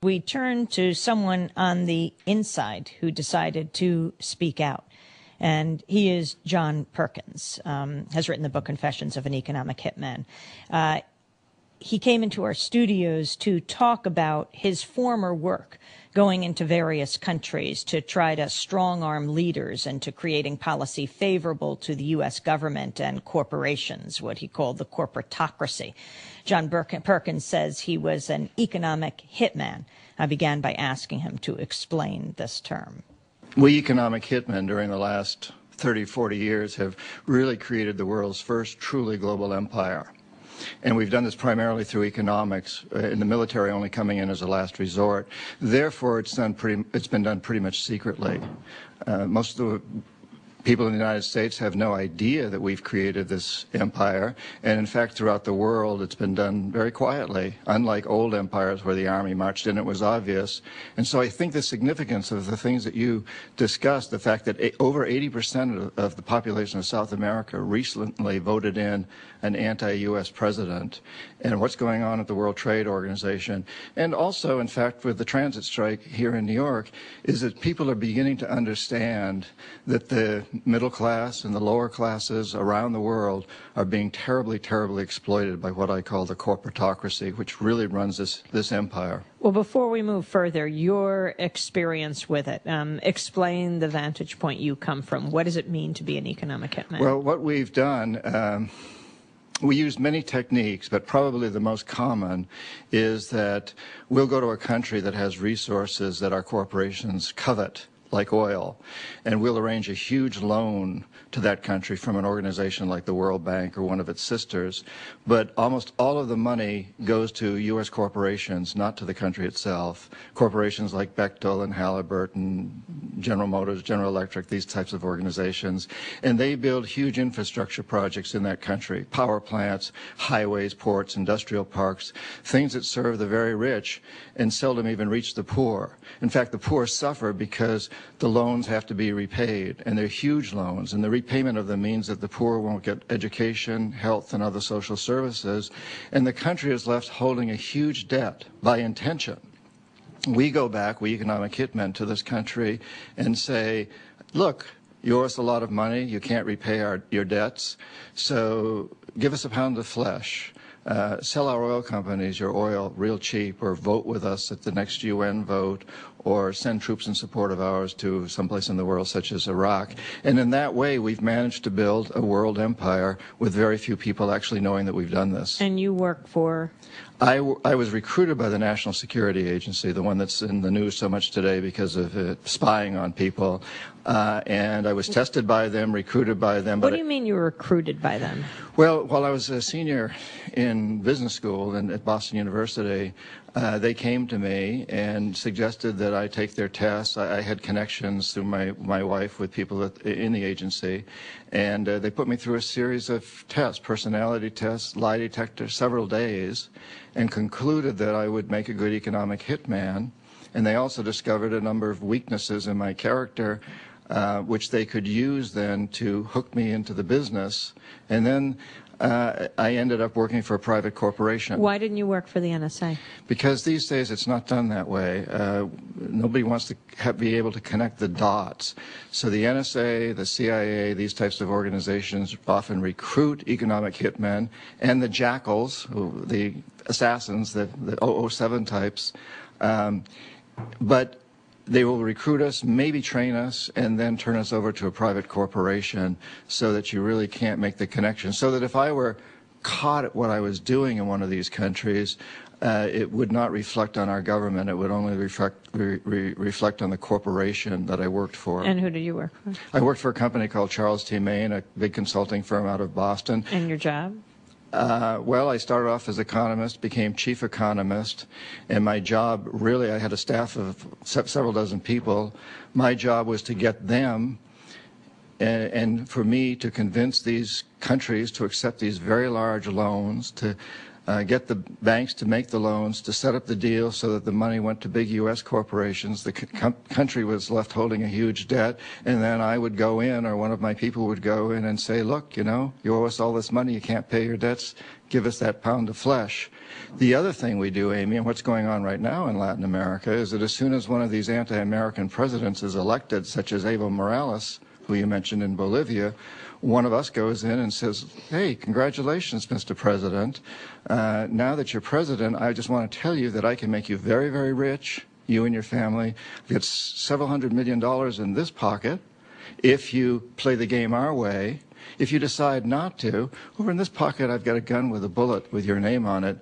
We turn to someone on the inside who decided to speak out. And he is John Perkins, has written the book Confessions of an Economic Hitman. He came into our studios to talk about his former work going into various countries to try to strong-arm leaders into creating policy favorable to the U.S. government and corporations, what he called the copratocracy. John Perkins says he was an economic hitman. I began by asking him to explain this term. We economic hitmen during the last 30, 40 years have really created the world's first truly global empire. And we've done this primarily through economics, and the military only coming in as a last resort. Therefore, it's been done pretty much secretly. Most of the people in the United States have no idea that we've created this empire, and in fact, throughout the world, it's been done very quietly, unlike old empires where the army marched in, it was obvious. And so I think the significance of the things that you discussed, the fact that over 80% of the population of South America recently voted in an anti-U.S. president, and what's going on at the World Trade Organization, and also, in fact, with the transit strike here in New York, is that people are beginning to understand that the middle class and the lower classes around the world are being terribly, terribly exploited by what I call the corporatocracy, which really runs this empire. Well, before we move further, your experience with it, explain the vantage point you come from. What does it mean to be an economic hitman? Well, what we've done, we use many techniques, but probably the most common is that we'll go to a country that has resources that our corporations covet, like oil, and we'll arrange a huge loan to that country from an organization like the World Bank or one of its sisters, but almost all of the money goes to U.S. corporations, not to the country itself. Corporations like Bechtel and Halliburton, General Motors, General Electric, these types of organizations, and they build huge infrastructure projects in that country, power plants, highways, ports, industrial parks, things that serve the very rich and seldom even reach the poor. In fact, the poor suffer because the loans have to be repaid, and they're huge loans, and the repayment of them means that the poor won't get education, health, and other social services, and the country is left holding a huge debt by intention. We go back, we economic hitmen, to this country and say, look, you owe us a lot of money, you can't repay your debts, so give us a pound of flesh. Sell our oil companies your oil real cheap, or vote with us at the next UN vote, or send troops in support of ours to someplace in the world such as Iraq. And in that way, we've managed to build a world empire with very few people actually knowing that we've done this. And you work for? I was recruited by the National Security Agency, the one that's in the news so much today because of spying on people. And I was tested by them, recruited by them. What do you mean you were recruited by them? Well, while I was a senior in business school and at Boston University, they came to me and suggested that I take their tests. I had connections through my wife with people in the agency, and they put me through a series of tests, personality tests, lie detector, several days, and concluded that I would make a good economic hitman. And they also discovered a number of weaknesses in my character, which they could use then to hook me into the business. And then I ended up working for a private corporation. Why didn't you work for the NSA? Because these days it's not done that way. Nobody wants to be able to connect the dots. So the NSA, the CIA, these types of organizations often recruit economic hitmen, and the jackals, the assassins, the 007 types. But they will recruit us, maybe train us, and then turn us over to a private corporation so that you really can't make the connection. So that if I were caught at what I was doing in one of these countries, it would not reflect on our government. It would only reflect on the corporation that I worked for. And who did you work for? I worked for a company called Charles T. Main, a big consulting firm out of Boston. And your job? Well, I started off as economist, became chief economist, and my job, really, I had a staff of several dozen people. My job was to get them and for me to convince these countries to accept these very large loans, to get the banks to make the loans, to set up the deal so that the money went to big U.S. corporations. The country was left holding a huge debt, and then I would go in, or one of my people would go in and say, look, you owe us all this money, you can't pay your debts, give us that pound of flesh. The other thing we do, Amy, and what's going on right now in Latin America, is that as soon as one of these anti-American presidents is elected, such as Evo Morales, who you mentioned in Bolivia, one of us goes in and says, hey, congratulations, Mr. President. Now that you're president, I just want to tell you that I can make you very, very rich, you and your family. I've got several $100 million in this pocket if you play the game our way. If you decide not to, over in this pocket I've got a gun with a bullet with your name on it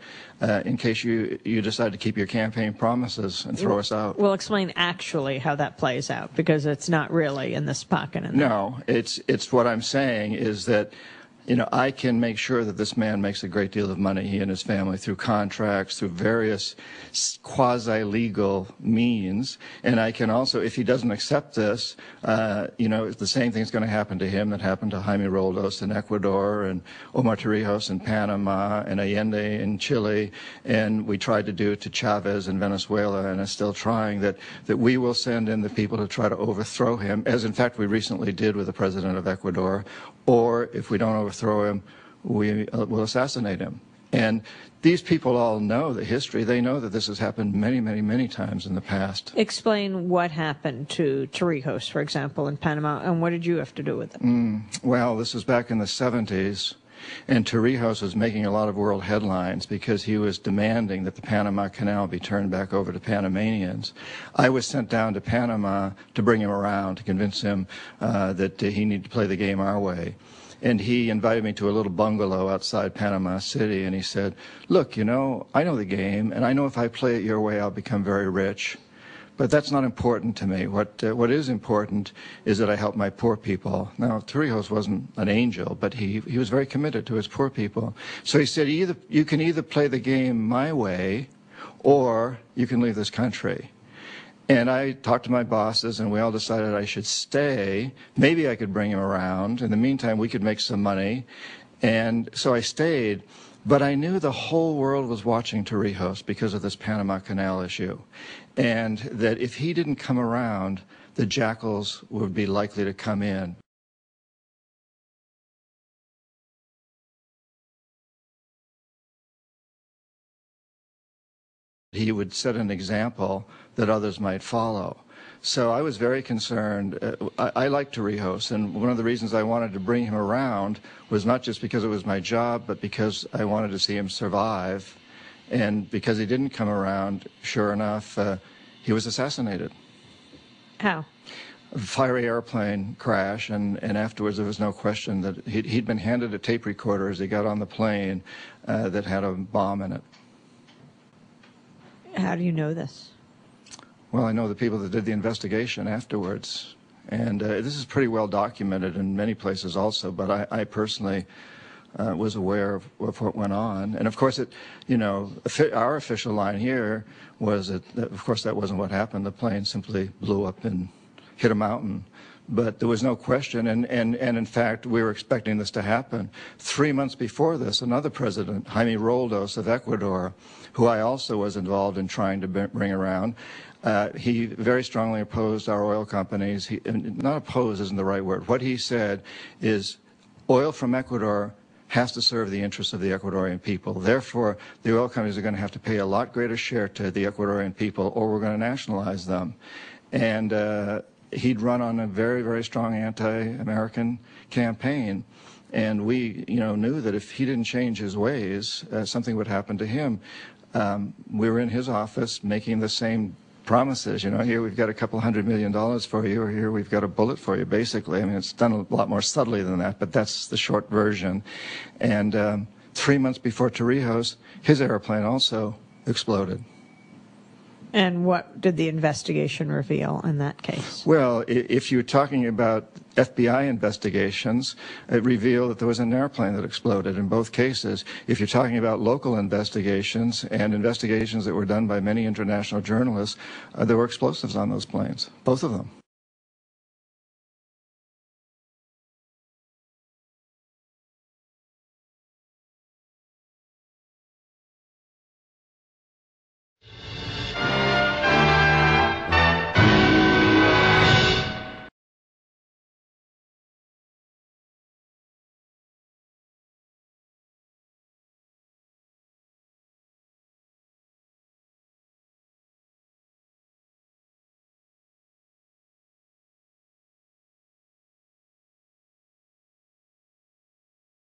in case you decide to keep your campaign promises and throw us out. Well, explain actually how that plays out, because it's not really in this pocket. No, it's what I'm saying is that I can make sure that this man makes a great deal of money, he and his family, through contracts, through various quasi-legal means. And I can also, if he doesn't accept this, the same thing's going to happen to him that happened to Jaime Roldos in Ecuador, and Omar Torrijos in Panama, and Allende in Chile, and we tried to do it to Chavez in Venezuela, and are still trying, that we will send in the people to try to overthrow him, as in fact we recently did with the president of Ecuador. Or if we don't overthrow him, we will assassinate him. And these people all know the history. They know that this has happened many, many, many times in the past. Explain what happened to Torrijos, for example, in Panama, and what did you have to do with it? Well, this was back in the 70s, and Torrijos was making a lot of world headlines because he was demanding that the Panama Canal be turned back over to Panamanians. I was sent down to Panama to bring him around, to convince him that he needed to play the game our way. And he invited me to a little bungalow outside Panama City, and he said, look, I know the game, and I know if I play it your way, I'll become very rich. But that's not important to me. What is important is that I help my poor people. Now, Torrijos wasn't an angel, but he was very committed to his poor people. So he said, you can either play the game my way, or you can leave this country. And I talked to my bosses, and we all decided I should stay. Maybe I could bring him around. In the meantime, we could make some money. And so I stayed. But I knew the whole world was watching Torrijos because of this Panama Canal issue, and that if he didn't come around, the jackals would be likely to come in. He would set an example that others might follow. So I was very concerned. I like Torrijos, and one of the reasons I wanted to bring him around was not just because it was my job, but because I wanted to see him survive. And because he didn't come around, sure enough, he was assassinated. How? A fiery airplane crash, and afterwards there was no question that he'd been handed a tape recorder as he got on the plane that had a bomb in it. How do you know this? Well, I know the people that did the investigation afterwards, and this is pretty well documented in many places also, but I personally was aware of what went on. And of course, our official line here was that, of course, that wasn't what happened. The plane simply blew up and hit a mountain. But there was no question, and in fact, we were expecting this to happen. 3 months before this, another president, Jaime Roldos of Ecuador, who I also was involved in trying to bring around, he very strongly opposed our oil companies. Not opposed isn't the right word. What he said is oil from Ecuador has to serve the interests of the Ecuadorian people. Therefore, the oil companies are going to have to pay a lot greater share to the Ecuadorian people, or we're going to nationalize them. And he'd run on a very, very strong anti-American campaign. And we, knew that if he didn't change his ways, something would happen to him. We were in his office making the same promises. Here we've got a couple $100 million for you, or here we've got a bullet for you, basically. I mean, it's done a lot more subtly than that, but that's the short version. And 3 months before Torrijos, his airplane also exploded. And what did the investigation reveal in that case? Well, if you're talking about FBI investigations, it revealed that there was an airplane that exploded in both cases. If you're talking about local investigations and investigations that were done by many international journalists, there were explosives on those planes, both of them.